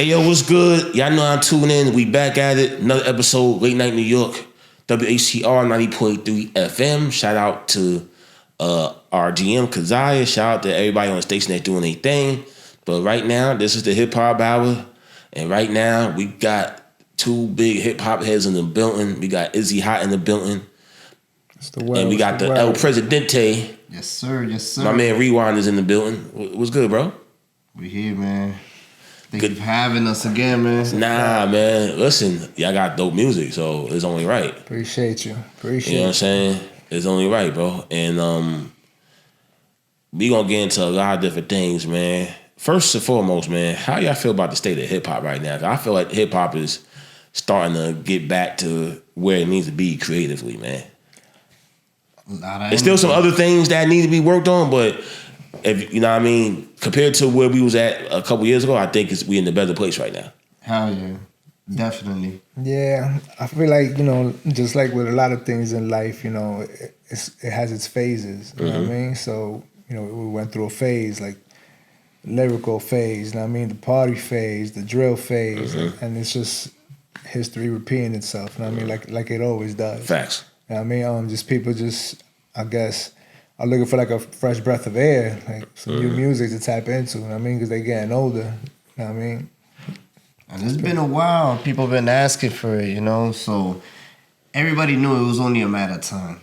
Hey, yo, what's good? Y'all know I'm tuning in. We back at it. Another episode, Late Night New York, WHCR 90.3 FM. Shout out to our GM, Keziah. Shout out to everybody on the station that's doing their thing. But right now, this is the Hip Hop Hour. And right now, we got two big hip hop heads in the building. We got Izzy Hott in the building. And we got the El Presidente. Yes, sir. Yes, sir. My man Rewind is in the building. What's good, bro? We here, man. Thank you for having us again, man. Nah, man. Listen, y'all got dope music, so it's only right. Appreciate you. You know what I'm saying? It's only right, bro. And we gonna get into a lot of different things, man. First and foremost, man, how y'all feel about the state of hip hop right now? 'Cause I feel like hip hop is starting to get back to where it needs to be creatively, man. There's still some other things that need to be worked on, but if you know what I mean, compared to where we was at a couple years ago, I think we in a better place right now. Hell yeah. Definitely. Yeah, I feel like, just like with a lot of things in life, it has its phases. You know what I mean? So, we went through a phase, like lyrical phase, you know what I mean? The party phase, the drill phase, and it's just history repeating itself, you know what I mean? Like it always does. Facts. You know what I mean? Just people I guess, are looking for like a fresh breath of air, like some new music to tap into, you know what I mean? Because they getting older, you know what I mean? And it's been a while. People been asking for it, so everybody knew it was only a matter of time,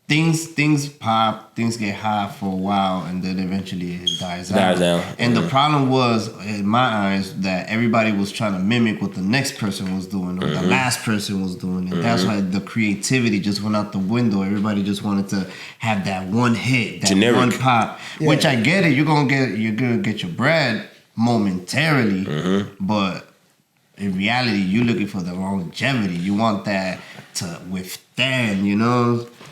Things pop, things get hot for a while, and then eventually it dies out. And the problem was, in my eyes, that everybody was trying to mimic what the next person was doing or the last person was doing. And that's why the creativity just went out the window. Everybody just wanted to have that one hit, that generic one pop. Yeah. Which I get it. You're gonna get your bread momentarily, but in reality, you're looking for the longevity. You want that to withstand,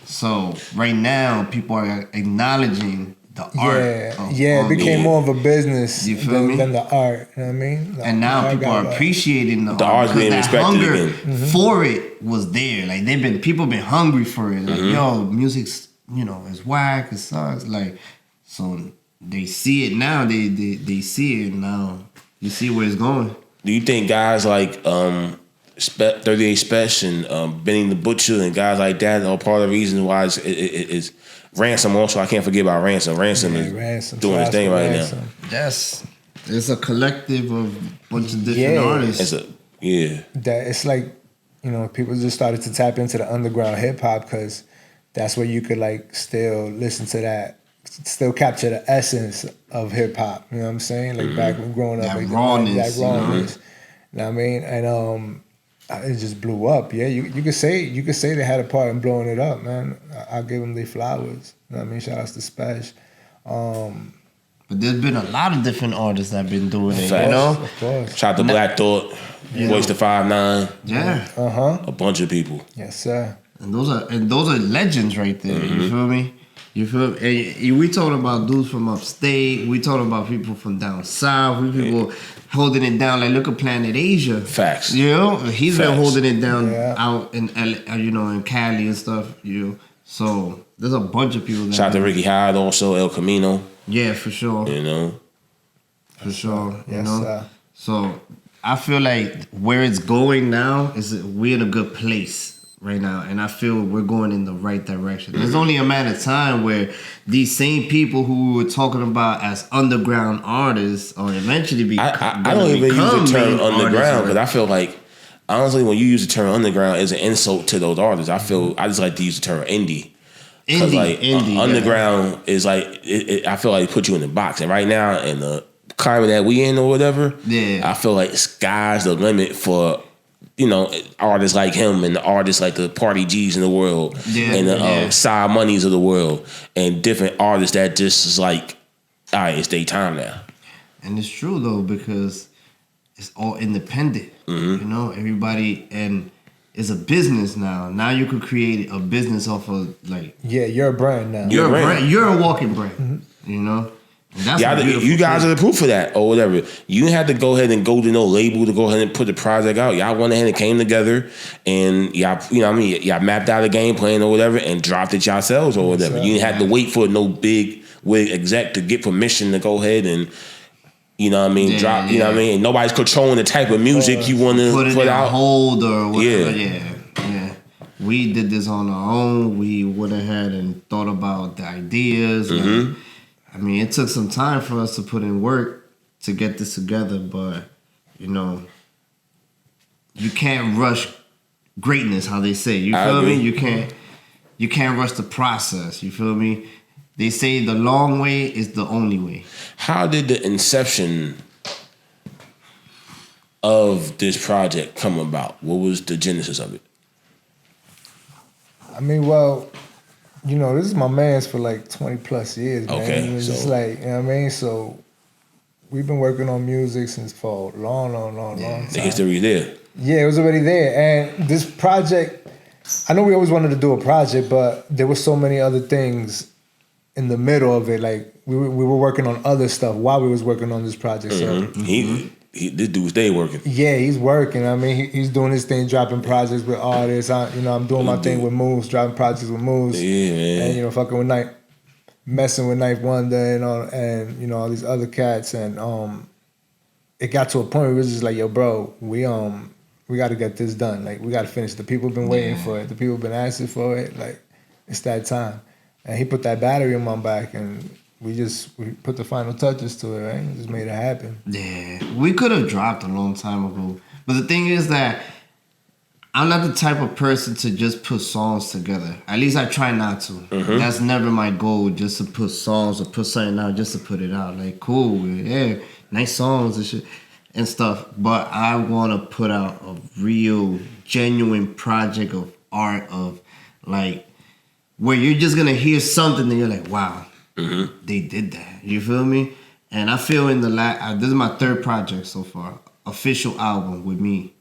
So right now, people are acknowledging the art. It became more of a business than the art. You know what I mean? And now people are appreciating the art because that hunger for it was there. Like people been hungry for it. Like music's it's whack, it sucks. Like so they see it now. They see it now. You see where it's going. Do you think guys like 38 Special and Benny the Butcher and guys like that are part of the reason why it's Ransom also? I can't forget about Ransom. Ransom is doing his thing right now. Yes. It's a collective of a bunch of different artists. That it's like, people just started to tap into the underground hip hop because that's where you could like still listen to that, still capture the essence of hip hop. You know what I'm saying? Like back when growing up, that rawness. You know what I mean? And it just blew up. Yeah, you could say they had a part in blowing it up, man. I'll give them their flowers. You know what I mean? Shout outs to Spesh. But there's been a lot of different artists that have been doing it, Of course. Shout out to Black Thought, Voice to 5'9". Yeah. A bunch of people. Yes, sir. And those are legends right there. You feel me? You feel me? And we talking about dudes from upstate. We talking about people from down south. We people holding it down. Like look at Planet Asia. Facts. He's been holding it down out in in Cali and stuff. So there's a bunch of people. Shout out to Ricky Hyde also, El Camino. Yeah, for sure. For sure. Yes, sir. So I feel like where it's going now is we're in a good place right now, and I feel we're going in the right direction. There's only a matter of time where these same people who we were talking about as underground artists are eventually be. I don't even use the term underground because I feel like honestly, when you use the term underground, it's an insult to those artists. I just like to use the term indie. Indie, underground is like I feel like it put you in the box, and right now in the climate that we in or whatever, I feel like sky's the limit for artists like him and the artists like the Party G's in the world and the Side Moneys of the world and different artists that just is like, all right, it's their time now. And it's true though because it's all independent. Everybody and it's a business now. Now you could create a business off of like you're a brand now. You're a brand. You're a walking brand. You guys are the proof of that or whatever. You didn't have to go ahead and go to no label to go ahead and put the project out. Y'all went ahead and came together and y'all mapped out a game plan or whatever and dropped it yourselves or whatever. You didn't have to wait for no big wig exec to get permission to go ahead and You know what I mean? Drop. You know what I mean? Nobody's controlling the type of music you want to put out. Hold or whatever. Yeah. We did this on our own. We went ahead and thought about the ideas. Mm-hmm. I mean, it took some time for us to put in work to get this together, but you know, you can't rush greatness. How they say, you feel me? You can't rush the process. You feel me? They say the long way is the only way. How did the inception of this project come about? What was the genesis of it? I mean, well, you know, this is my man's for like 20 plus years, man. Okay, it's just like, you know what I mean? So we've been working on music since for a long time. The history is there. Yeah, it was already there. And this project, I know we always wanted to do a project, but there were so many other things in the middle of it. Like we were working on other stuff while we was working on this project. Mm-hmm. So this dude stay working. Yeah, he's working. I mean, he's doing his thing, dropping projects with artists. I'm doing my thing with Moose, dropping projects with Moose. Yeah, man. And fucking with Knife, messing with Knife Wonder and all these other cats. And it got to a point where it was just like, yo, bro, we got to get this done. Like, we got to finish. The people have been waiting for it. The people have been asking for it. Like, it's that time. And he put that battery in my back, and we put the final touches to it, right? Just made it happen. Yeah, we could have dropped a long time ago. But the thing is that I'm not the type of person to just put songs together. At least I try not to. Mm-hmm. That's never my goal, just to put songs or put something out just to put it out. Like, cool, yeah, nice songs and shit and stuff. But I want to put out a real, genuine project of art, of like, where you're just going to hear something and you're like, wow. Mm-hmm. They did that. You feel me? And I feel in the this is my third project so far. Official album with me.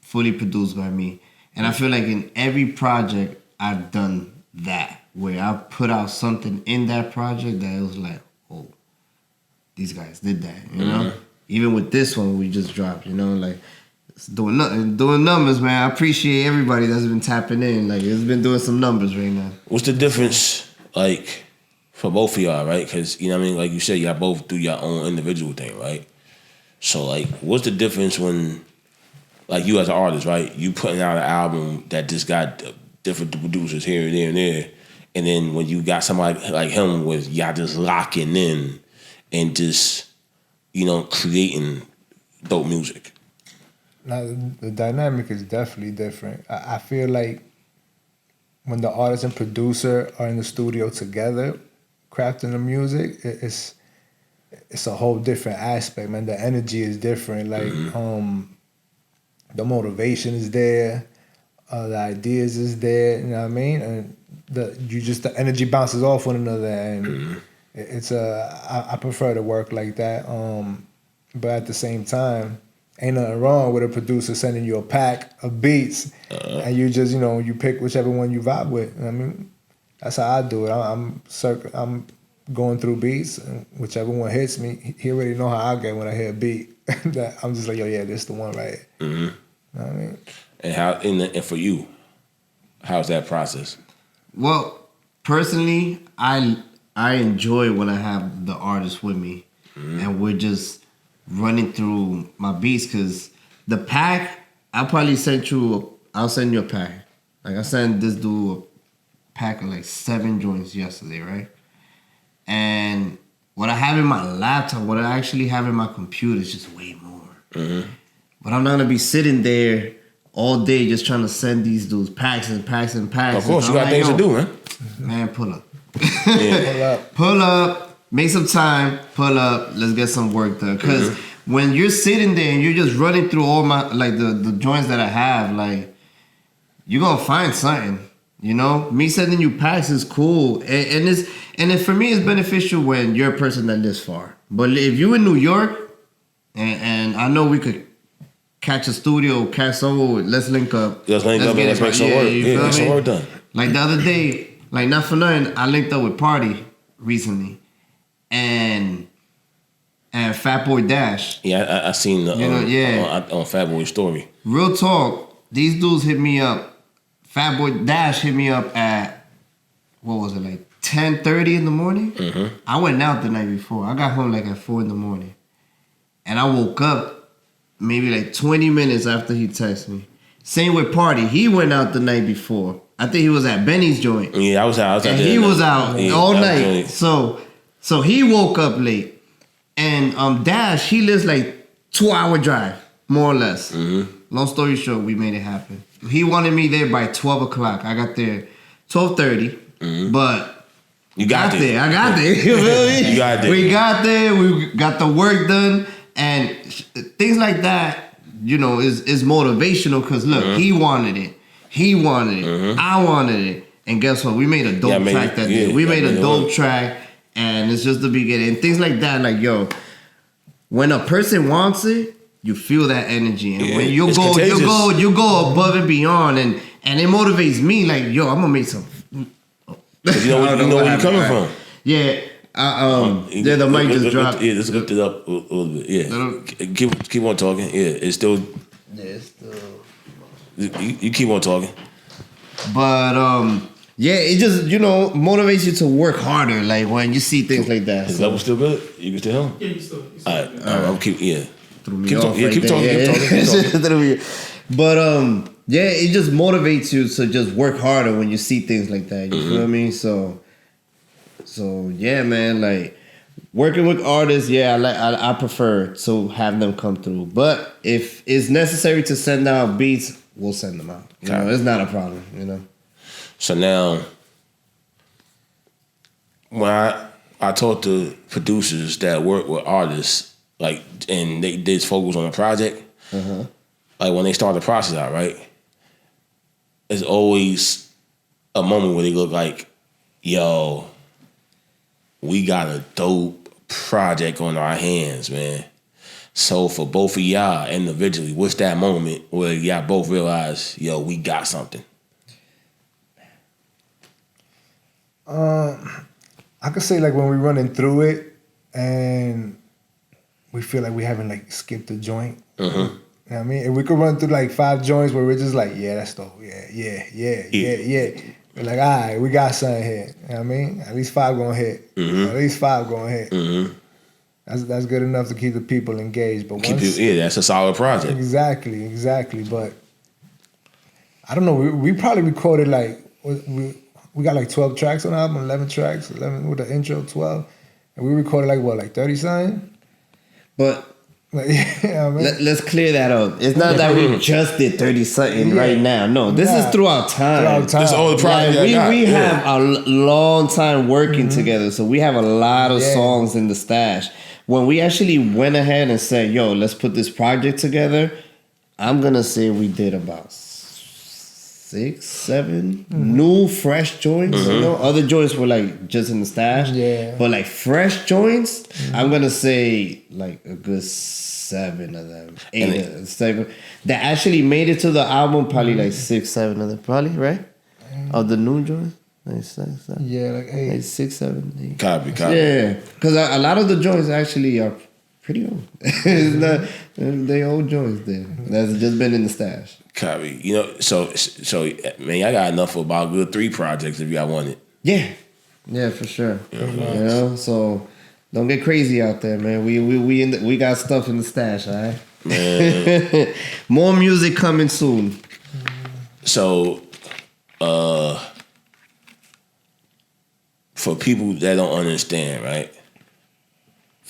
Fully produced by me. And I feel like in every project I've done that. Where I put out something in that project that it was like, oh, these guys did that. You know? Even with this one we just dropped, like it's doing numbers, man. I appreciate everybody that's been tapping in. Like it's been doing some numbers right now. What's the difference, like, for both of y'all, right? Because, you know what I mean? Like you said, y'all both do your own individual thing, right? So, like, what's the difference when, like, you as an artist, right? You putting out an album that just got different producers here and there and there. And then when you got somebody like him with y'all just locking in and just, creating dope music. Now, the dynamic is definitely different. I feel like when the artist and producer are in the studio together, crafting the music, it's a whole different aspect, man. The energy is different. Like, the motivation is there, the ideas is there. You know what I mean? And the energy bounces off one another, and I prefer to work like that. But at the same time, ain't nothing wrong with a producer sending you a pack of beats, and you just you pick whichever one you vibe with. You know what I mean? That's how I do it. I'm going through beats, and whichever one hits me, he already know how I get when I hear a beat. I'm just like, yo, yeah, this the one right here. Mm-hmm. You know what I mean? And and for you, how's that process? Well, personally, I enjoy when I have the artist with me, and we're just running through my beats. Cause the pack, I'll send you a pack. Like I sent this dude a pack of like 7 joints yesterday, right? And what I have in my laptop, what I actually have in my computer is just way more. Mm-hmm. But I'm not gonna be sitting there all day just trying to send these dudes packs and packs and packs. Of course, you got things to do, man. Man, pull up. Pull up, make some time, pull up, let's get some work done. Because when you're sitting there and you're just running through all my, like the joints that I have, like, you're gonna find something. Me sending you packs is cool, and for me it's beneficial when you're a person that lives far. But if you in New York, and I know we could catch a studio, catch someone, let's link up. Let's make some work. Yeah, get some work done. Like the other day, like not for nothing, I linked up with Party recently, and Fatboy Dash. Yeah, I seen the on Fatboy's story. Real talk, these dudes hit me up. Fatboy Dash hit me up at, what was it, like 10:30 in the morning? Mm-hmm. I went out the night before. I got home like at 4 in the morning. And I woke up maybe like 20 minutes after he texted me. Same with Party. He went out the night before. I think he was at Benny's joint. Yeah, I was out. And he was out all night. So he woke up late. And Dash, he lives like 2-hour drive, more or less. Mm-hmm. Long story short, we made it happen. He wanted me there by 12 o'clock. I got there 12:30. Mm-hmm. But you got there. I got there. You feel me? You got there. We got there. We got the work done. And things like that, you know, is motivational because look, he wanted it. He wanted it. Mm-hmm. I wanted it. And guess what? We made a dope track that day. We made a dope track, and it's just the beginning. And things like that, like, yo, when a person wants it, you feel that energy. And when you go above and beyond, and it motivates me, like, yo, I'm gonna make some. You know where you're coming from. Yeah. The mic just dropped. Yeah, let's lift it up a little bit. Yeah. Keep on talking. Yeah, it's still. Yeah, it's still. You keep on talking. But yeah, it just, you know, motivates you to work harder. Like when you see things like that. Is level still good? You can still hear him? Yeah, you still. All right. I'm keep. Yeah. Keep talking. But yeah, it just motivates you to just work harder when you see things like that. You feel me? So yeah, man, like working with artists, I prefer to have them come through. But if it's necessary to send out beats, we'll send them out. You know, it's not a problem, you know. So now, when I talk to producers that work with artists, like, and they just focus on a project, like when they start the process out, right? There's always a moment where they look like, yo, we got a dope project on our hands, man. So for both of y'all individually, what's that moment where y'all both realize, yo, we got something? I could say like when we're running through it and we feel like we haven't like skipped a joint. You know what I mean? If we could run through like 5 joints where we're just like, yeah, that's dope. Yeah. We're like, all right, we got something here. You know what I mean? At least 5 gonna hit. At least 5 gonna hit. That's good enough to keep the people engaged. But that's a solid project. Exactly. But I don't know. We probably recorded like we got like 12 tracks on the album, 11 tracks, 11 with the intro, 12, and we recorded like 30 something. But. Like, you know what I mean? Let's clear that up. It's not that we just did 30 something right now. No, this is throughout time. This is all the project. We have a long time working together, so we have a lot of songs in the stash. When we actually went ahead and said, yo, let's put this project together, I'm gonna say we did about 6, 7 new fresh joints. You know, other joints were like just in the stash. Yeah. But like fresh joints, I'm gonna say like a good 7 of them, 8 7 that actually made it to the album. Probably like 6, 7 of them, probably, right? Of the new joints, like 6, 7. Yeah, like 8, like 6, 7, 8. Copy. Yeah, because a lot of the joints actually are pretty old. It's not, they old joints there. That's just been in the stash. Copy. You know, so man, I got enough for about good 3 projects if y'all want it. Yeah, for sure. You know, so don't get crazy out there, man. We got stuff in the stash, all right? Man. More music coming soon. So, for people that don't understand, right?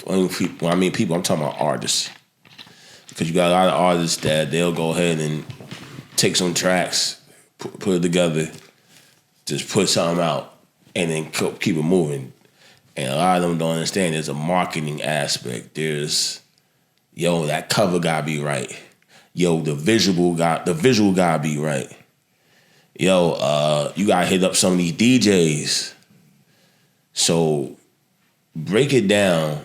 When I mean people, I'm talking about artists. Because you got a lot of artists that they'll go ahead and take some tracks, put it together, just put something out, and then keep it moving. And a lot of them don't understand there's a marketing aspect. There's, yo, that cover gotta be right. Yo, the visual gotta be right. Yo, you gotta hit up some of these DJs. So break it down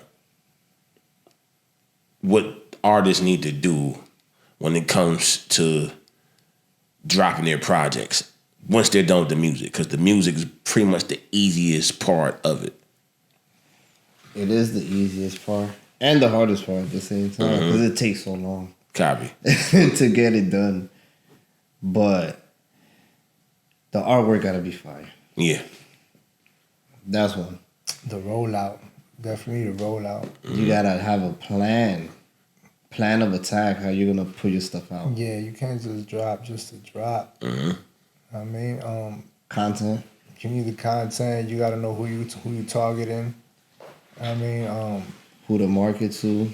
what artists need to do when it comes to dropping their projects once they're done with the music, because the music is pretty much the easiest part of it. It is the easiest part and the hardest part at the same time because it takes so long. Copy. to get it done. But the artwork gotta be fire. Yeah. That's one. The rollout. Definitely the rollout. You gotta have a plan. plan of attack, how you're gonna put your stuff out. Yeah, you can't just drop just to drop. I mean, content. You need the content. You got to know who you targeting. I mean, who to market to.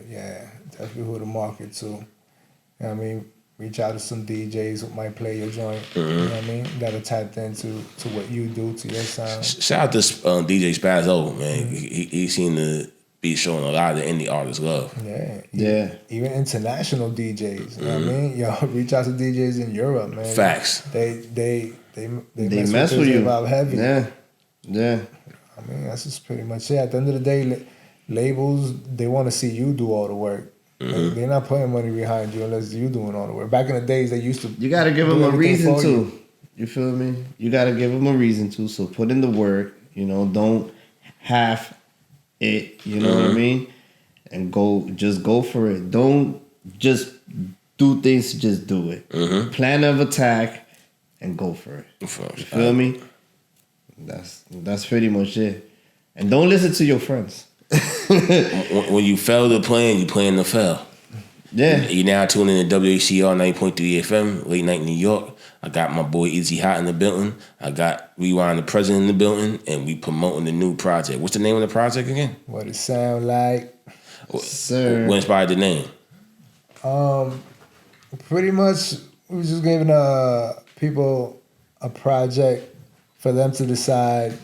Yeah, definitely who to market to. You know what I mean? Reach out to some DJs who might play your joint. You know what I mean? That are tapped into what you do, to your sound. Shout out to DJ Spazzo, man. He seemed to be showing a lot of the indie artists love. Yeah. Even international DJs. You know what I mean? Yo, reach out to DJs in Europe, man. Facts. They mess with you about heavy. Yeah. I mean, that's just pretty much it. At the end of the day, labels, they want to see you do all the work. They're not putting money behind you unless you doing all the work. Back in the days, they used to. You got to give them a reason to. You feel me? You got to give them a reason to. So put in the work. You know, don't half it. You know what I mean? And just go for it. Don't just do things. Just do it. Plan of attack and go for it. You feel me? That's pretty much it. And don't listen to your friends. When you fail the plan, you plan to fail. Yeah. You now tuning in to WHCR 90.3 FM, late night New York. I got my boy Izzy Hott in the building. I got Rewind the President in the building, and we promoting the new project. What's the name of the project again? What it sound like, sir. What inspired the name? Pretty much, we was just giving people a project for them to decide,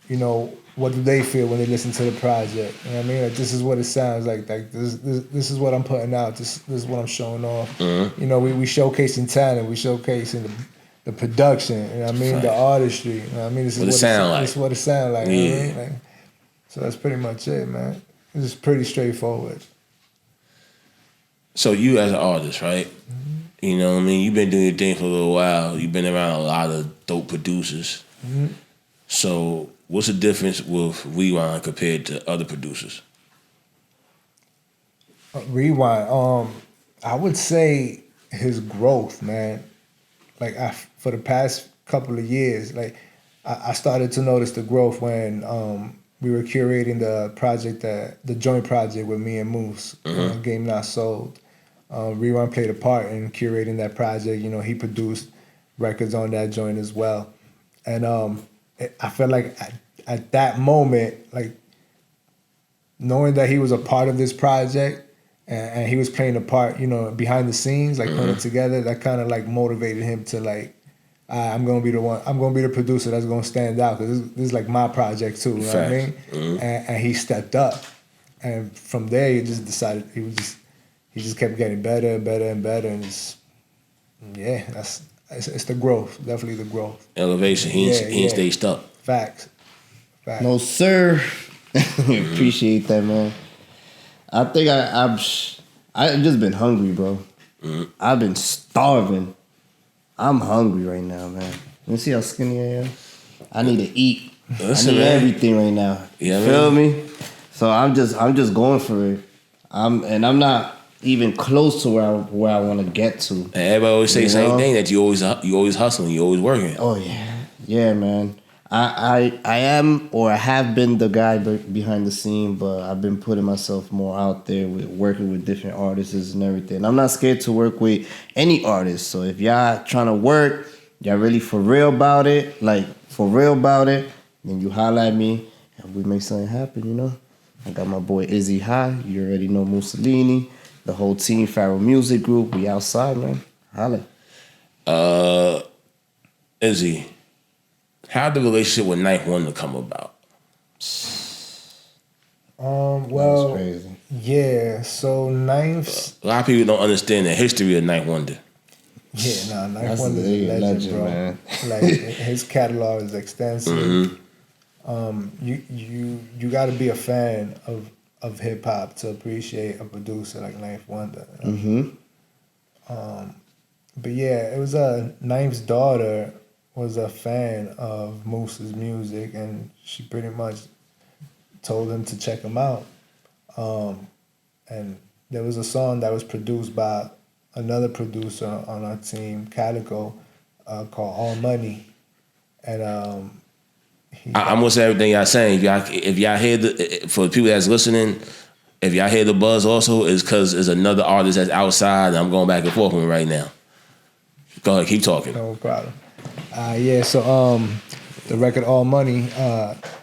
you know, what do they feel when they listen to the project? You know what I mean? Like, this is what it sounds like. Like this is what I'm putting out. This is what I'm showing off. You know, we showcasing talent. We showcasing the production. You know what I mean? Right. The artistry. You know what I mean? This is what it sound like. This is what it sound like. Yeah. You know what I mean? Like, so that's pretty much it, man. It's pretty straightforward. So you as an artist, right? You know what I mean? You've been doing your thing for a little while. You've been around a lot of dope producers. So what's the difference with Rewind compared to other producers? Rewind, I would say his growth, man. Like for the past couple of years, like I started to notice the growth when we were curating the joint project with me and Moose, Game Not Sold. Rewind played a part in curating that project. You know, he produced records on that joint as well, and I felt like at that moment, like knowing that he was a part of this project and he was playing a part, you know, behind the scenes, like putting it together, that kind of like motivated him to like, I'm gonna be the one, I'm gonna be the producer that's gonna stand out because this is like my project too. You know what I mean? And he stepped up, and from there he just decided he just kept getting better and better and better, and it's the growth, definitely the growth. Elevation. He ain't stay stuck. Facts. No, sir. Appreciate that, man. I think I've just been hungry, bro. I've been starving. I'm hungry right now, man. You see how skinny I am? I need to eat. I need everything right now. You feel me? So I'm just going for it. I'm not even close to where I want to get to. And everybody always say the same thing, that you always hustling, you always working. Oh yeah, man. I am, or I have been, the guy behind the scene, but I've been putting myself more out there with working with different artists and everything. I'm not scared to work with any artist. So if y'all trying to work, y'all really for real about it, then you holler at me and we make something happen, you know? I got my boy Izzy High. You already know Mussolini. The whole team, Pharaoh Music Group. We outside, man. Holla. Izzy, how'd the relationship with Ninth Wonder come about? Well, that's crazy. Yeah, so Ninth... A lot of people don't understand the history of Ninth Wonder. Yeah, Ninth Wonder's a legend, bro. Man. Like, his catalog is extensive. You got to be a fan of hip hop to appreciate a producer like Ninth Wonder. But yeah, it was Ninth's daughter was a fan of Moose's music, and she pretty much told him to check him out. And there was a song that was produced by another producer on our team, Calico, called All Money. And I'm gonna say everything y'all saying. If y'all hear for the people that's listening, if y'all hear the buzz also, it's because there's another artist that's outside and I'm going back and forth with him right now. Go ahead, keep talking. No problem. So the record All Money,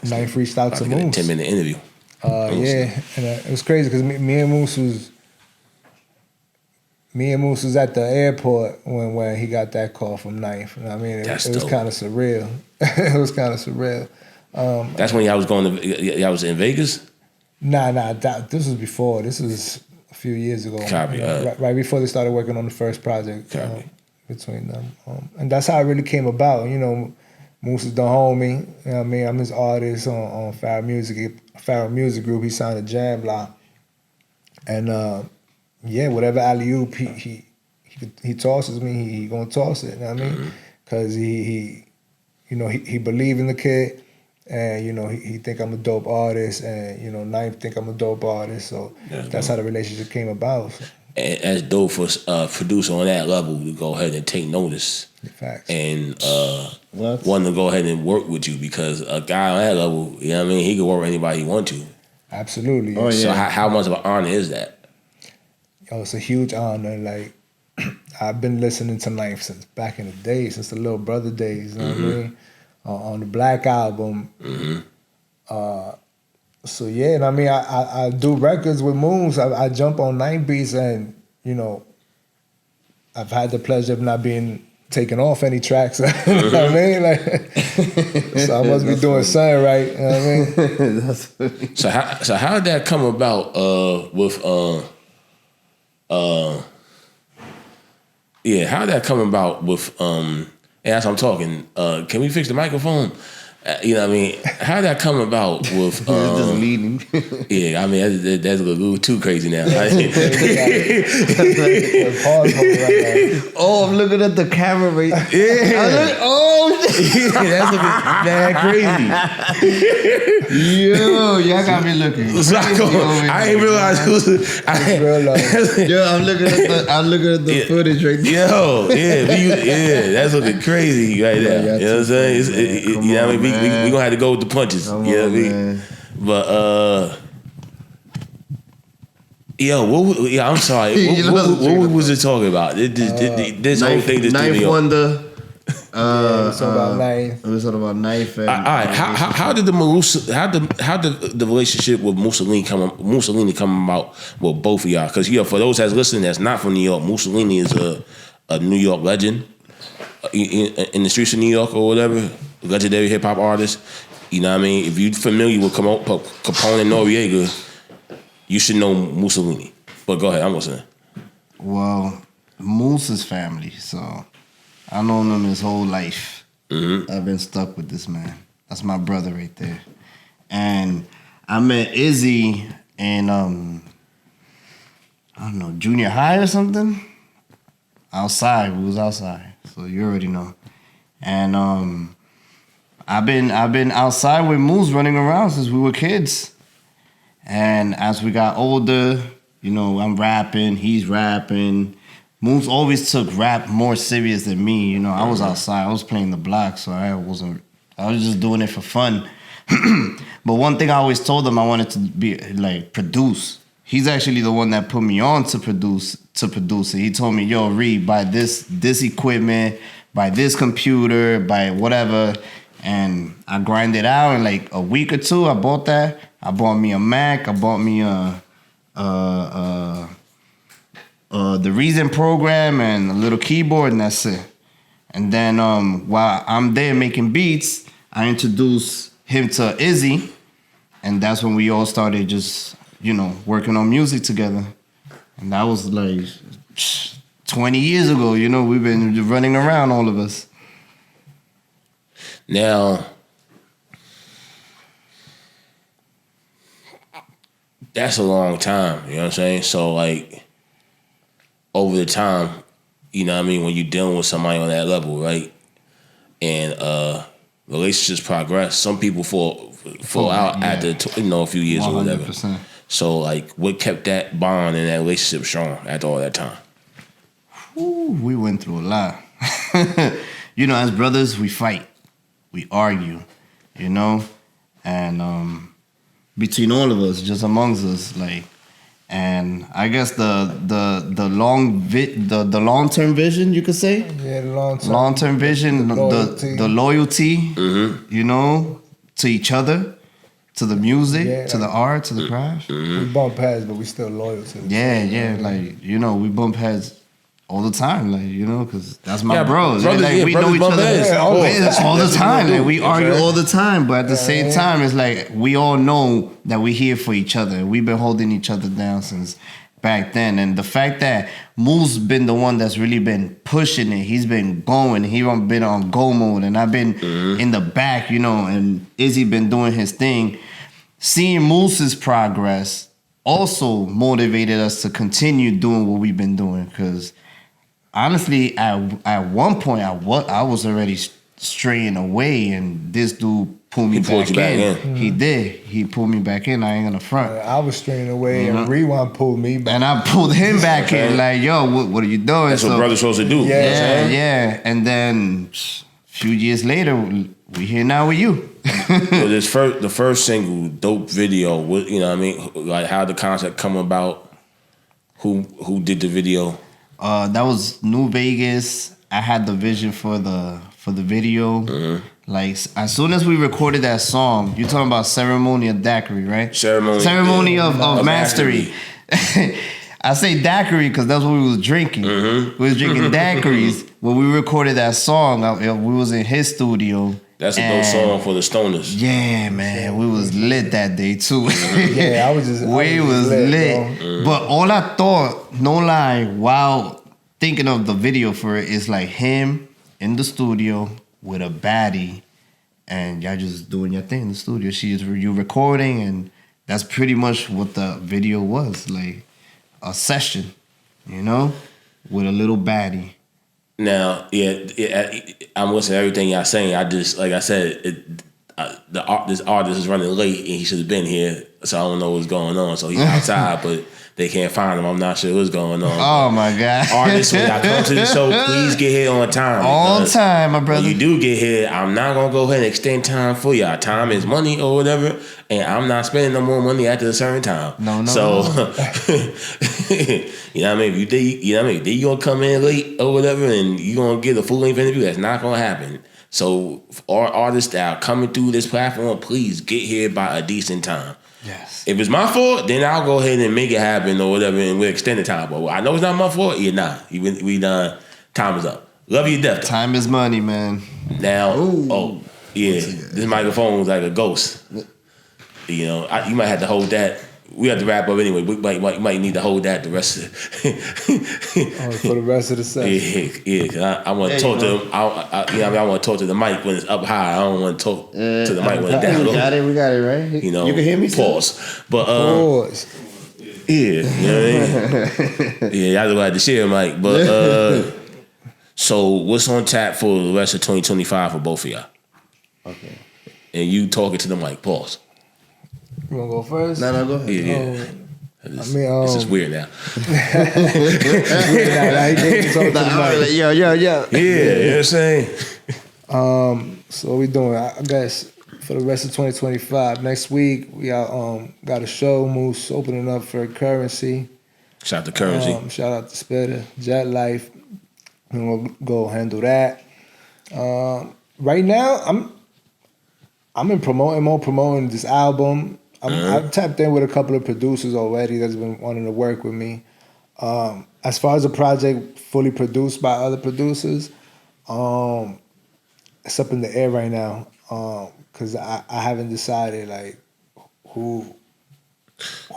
Ninth reached out to Moose. 10-minute interview. And it was crazy because me and Moose was at the airport when he got that call from Ninth. You know what I mean, it was kind of surreal. It was kind of surreal. That's when y'all was in Vegas? Nah. This was before. This was a few years ago. Copy. Right before they started working on the first project between them. And that's how it really came about. You know, Moose is the homie. You know what I mean? I'm his artist on Farrah Music Group. He signed a Jam Block. And whatever alley-oop he tosses me, he gonna toss it. You know what I mean? Because he believed in the kid. And, you know, he think I'm a dope artist, and, you know, Ninth think I'm a dope artist. So that's how the relationship came about. So. And that's dope for a producer on that level to go ahead and take notice. Facts. And want to go ahead and work with you, because a guy on that level, you know what I mean, he can work with anybody he want to. Absolutely. Oh, yeah. So how much of an honor is that? Yo, it's a huge honor. Like, I've been listening to Ninth since back in the day, since the Little Brother days, you know what I mean? On the Black Album. So yeah, and I mean, I do records with Moons. I jump on 9 beats, and you know, I've had the pleasure of not being taken off any tracks. You know what I mean? Like, so I must be doing something right. You know what I mean? That's funny. So how did that come about with how did that come about with and as I'm talking, can we fix the microphone? You know what I mean? How did that come about with... just leading. Yeah, I mean, that's a little too crazy now. Oh, I'm looking at the camera right. Yeah. That's looking mad crazy. Yo, y'all got me looking crazy. I ain't realized it was... Yo, I'm looking at the footage right there. Yo, that's looking crazy right there. You know what I'm saying? You know what I mean? We gonna have to go with the punches. You know what I mean? But I'm sorry. What was it talking about? This whole thing just threw me off. Wonder. It was all about Ninth. It was all about Ninth. All right. How did the relationship with Mussolini come about with both of y'all? Because for those that's listening that's not from New York, Mussolini is a New York legend in the streets of New York or whatever. Legendary hip hop artist. You know what I mean? If you're familiar with Capone and Noriega, you should know Mussolini. But go ahead, I'm listening. Well, Moose's family, so I've known him his whole life. I've been stuck with this man. That's my brother right there. And I met Izzy in I don't know, junior high or something. Outside, we was outside, so you already know. And I've been outside with Moose running around since we were kids. And as we got older, you know, I'm rapping, he's rapping. Moose always took rap more serious than me. You know, I was outside, I was playing the block, so I was just doing it for fun. But one thing I always told him, I wanted to be like produce. He's actually the one that put me on to produce it. He told me, yo, Reed, buy this equipment, buy this computer, buy whatever. And I grinded out in like a week or two. I bought that. I bought me a Mac. I bought me the Reason program and a little keyboard, and that's it. And then while I'm there making beats, I introduced him to Izzy, and that's when we all started just, you know, working on music together. And that was like 20 years ago. You know, we've been running around, all of us. Now, that's a long time, you know what I'm saying? So, like, over the time, you know what I mean, when you're dealing with somebody on that level, right? And relationships progress. Some people fall out after, a few years 100%. Or whatever. So, like, what kept that bond and that relationship strong after all that time? Ooh, we went through a lot. You know, as brothers, we fight. We argue, you know? And between all of us, just amongst us, like, And I guess the long term vision, you could say. Yeah, the long term vision, the loyalty, you know, to each other, to the music, to the art, to the craft. We bump heads, but we still loyal to it. Yeah, like, you know, we bump heads all the time, like, you know, because that's my bros. Like, we know each other all the time. Like, we argue all the time, but at the same time, it's like we all know that we're here for each other. We've been holding each other down since back then. And the fact that Moose been the one that's really been pushing it, he's been going, he been on go mode, and I've been in the back, you know, and Izzy been doing his thing. Seeing Moose's progress also motivated us to continue doing what we've been doing, because honestly, at one point, I was already straying away, and this dude pulled me back in. He did. He pulled me back in. I ain't gonna front. I was straying away, and Rewind pulled me back. And I pulled him back in, like, yo, what are you doing? That's what brothers supposed to do. Yeah. And then a few years later, we here now with you. So the first single, dope video. You know what I mean? Like, how the concept come about? Who did the video? That was New Vegas. I had the vision for the video. Like, as soon as we recorded that song, you're talking about Ceremony of Daiquiri, right? Ceremony of Mastery. I say daiquiri because that's what we was drinking. We was drinking daiquiris when we recorded that song. We was in his studio. That's a dope song for the stoners. Yeah, man, we was lit that day too. I was just lit. But all I thought, no lie, while thinking of the video for it, is like him in the studio with a baddie, and y'all just doing your thing in the studio. You recording, and that's pretty much what the video was, like a session, you know, with a little baddie. Now, I'm listening to everything y'all saying. I just, like I said, this artist is running late, and he should have been here, so I don't know what's going on. So he's outside, but they can't find him. I'm not sure what's going on. Oh my God! Artists, when y'all come to the show, please get here on time. On time, my brother. When you do get here, I'm not gonna go ahead and extend time for y'all. Time is money or whatever, and I'm not spending no more money after a certain time. No. So, you know what I mean? If you gonna come in late or whatever, and you gonna get a full length interview, that's not gonna happen. So, our artists that are coming through this platform, please get here by a decent time. Yes. If it's my fault, then I'll go ahead and make it happen or whatever, and we'll extend the time. But I know it's not my fault. Yeah, nah. We done. Time is up. Love you to death. Time is money, man. Now, this microphone was like a ghost. You know, you might have to hold that. We have to wrap up anyway. We might need to hold that the rest of for the rest of the session. Yeah. Cause I want to talk to him. I want to talk to the mic when it's up high. I don't want to talk to the mic when it's down low. We got it, right? You know, you can hear me. Pause. But pause. Yeah, you know what I mean. Yeah, y'all had to share a mic. But so what's on tap for the rest of 2025 for both of y'all? Okay. And you talking to the mic. Pause. You want to go first? No, go ahead. Yeah. This is weird now. Yo. Yeah, you know what I'm saying? So what we doing? I guess for the rest of 2025, next week we got a show. Moose opening up for Currency. Shout out to Currency. Shout out to Spitter, Jet Life. We'll go handle that. Right now, I'm promoting this album. I've tapped in with a couple of producers already that's been wanting to work with me. As far as a project fully produced by other producers, it's up in the air right now because I haven't decided like who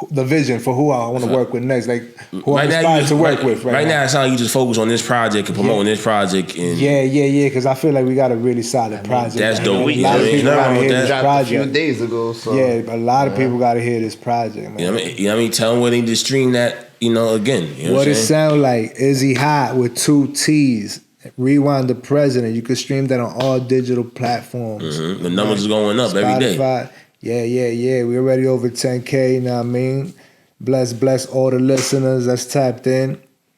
the vision for who I want to work with next, like who I'm inspired to work with. Right now, it's how you just focus on this project and promoting this project. And because I feel like we got a really solid project. That's dope. A lot of people gotta hear this project. A few days ago, so a lot of people gotta hear this project, man. You know what I mean? Tell them where they just stream that. You know, again. You know what it sound like? Izzy Hott with 2 T's. Rewind the President. You can stream that on all digital platforms. The numbers is going up every day. Yeah. We're already over 10K, you know what I mean? Bless all the listeners that's tapped in. You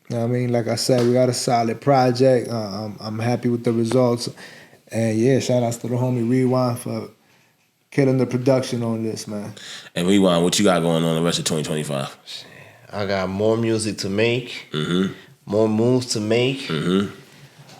know what I mean? Like I said, we got a solid project. I'm happy with the results. And shout outs to the homie Rewind for killing the production on this, man. And Rewind, what you got going on the rest of 2025? I got more music to make. More moves to make.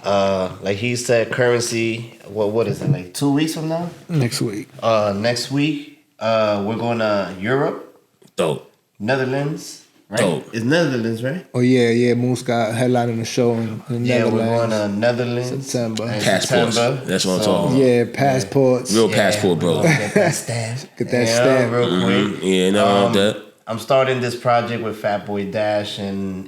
Like he said, Currency. What is it? Like 2 weeks from now? Next week. Next week, we're going to Europe. Dope. Netherlands. Right? Dope. It's Netherlands, right? Oh yeah. Moose got headlining the show in the Netherlands. Yeah, we're going to Netherlands. September. Passports. That's what I'm talking about. Yeah, passports. Real passport, bro. Get that stamp. Get that stamp. Real quick. Yeah, nothing wrong with that. I'm starting this project with Fatboy Dash and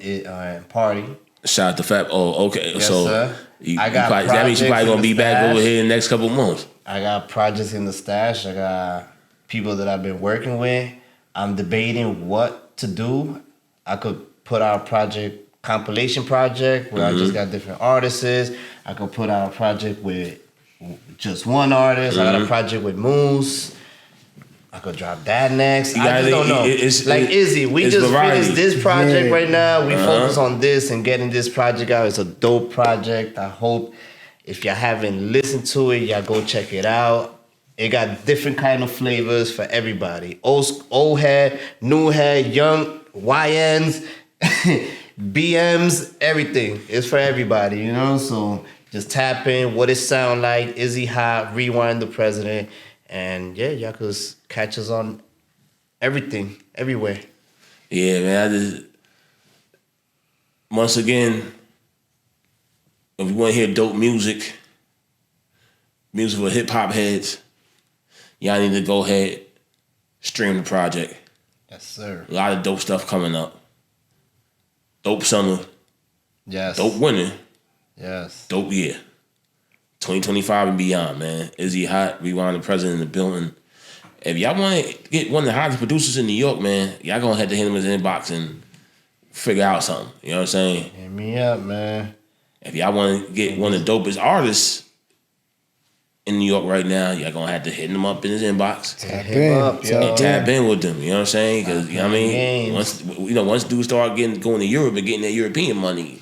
Party. Shout out to Fat. Oh, okay. Yes, so sir. that means you probably gonna be back over here in the next couple of months. I got projects in the stash. I got people that I've been working with. I'm debating what to do. I could put out a compilation project where I just got different artists. I could put out a project with just one artist. I got a project with Moose. I could drop that next. I just don't know. Like Izzy, we just finished this project right now. We focus on this and getting this project out. It's a dope project. I hope if y'all haven't listened to it, y'all go check it out. It got different kind of flavors for everybody. Old head, new head, young, YNs, BMs, everything. It's for everybody, you know? So just tap in what it sound like. Izzy Hott, Rewind the President. And yeah, y'all could catch us on everything, everywhere. Yeah, man. Once again, if you want to hear dope music for hip hop heads, y'all need to go ahead, stream the project. Yes, sir. A lot of dope stuff coming up. Dope summer. Yes. Dope winter. Yes. Dope year. 2025 and beyond, man. Izzy Hott, Rewind the President in the building. If y'all want to get one of the hottest producers in New York, man, y'all gonna have to hit him in his inbox and figure out something. You know what I'm saying? Hit me up, man. If y'all want to get one of the dopest artists in New York right now, y'all gonna have to hit him up in his inbox. Tap him up, yo. And tap in with them. You know what I'm saying? Because you know what I mean. Once dudes start going to Europe and getting that European money,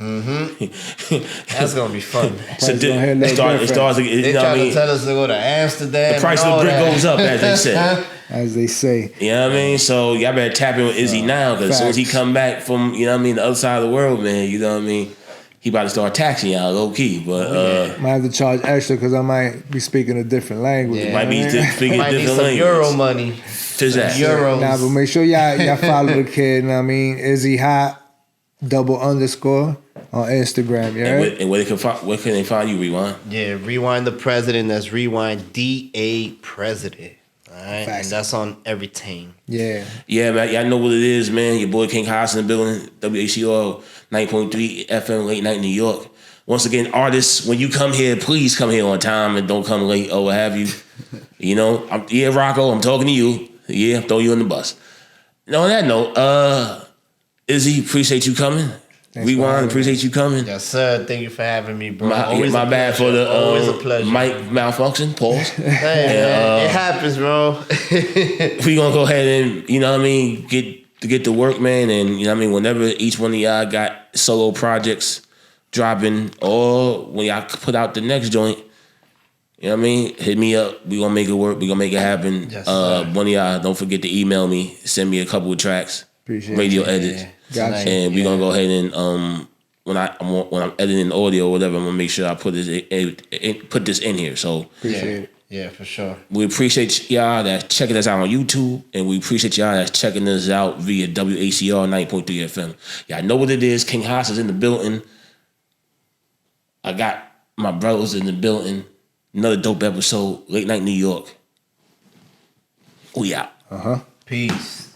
that's gonna be fun. So it starts. They try to tell us to go to Amsterdam. The price of the brick goes up, as they say. As they say. You know what I mean? So y'all better tap in with Izzy now, because as soon as he come back from the other side of the world, man, you know what I mean. He about to start taxing y'all low key, but might have to charge extra because I might be speaking a different language. Yeah, might be speaking a different language. Euro money. Euros. Nah, but make sure y'all follow the kid. You know what I mean, Izzy Hott __ on Instagram. Yeah. And where can they find you? Rewind. Yeah, Rewind the President. That's Rewind DA President. All right, and that's on everything. Yeah. Yeah, man. Y'all know what it is, man. Your boy King Hott in the building. WHCR 90.3 FM, late night New York. Once again, artists, when you come here, please come here on time and don't come late or what have you. You know, Rocco, I'm talking to you. Yeah, I'm throwing you on the bus. And on that note, Izzy, appreciate you coming. Thanks, Rewind, appreciate you coming. Yes, sir. Thank you for having me, bro. My bad for the always a pleasure. mic malfunction. Pause. Hey, man, it happens, bro. We gonna go ahead and get to work, man. And whenever each one of y'all got solo projects dropping, or when y'all put out the next joint, hit me up. We gonna make it work. We gonna make it happen. Yes, one of y'all, don't forget to email me. Send me a couple of tracks. Appreciate radio it. edits. Gotcha. And we're gonna go ahead and when I'm editing audio or whatever, I'm gonna make sure I put this in here. So appreciate it. Yeah, for sure. We appreciate y'all that's checking us out on YouTube, and we appreciate y'all that's checking us out via WACR 90.3 FM. Y'all know what it is. King Haas is in the building. I got my brothers in the building. Another dope episode. Late Night New York. We out. Peace.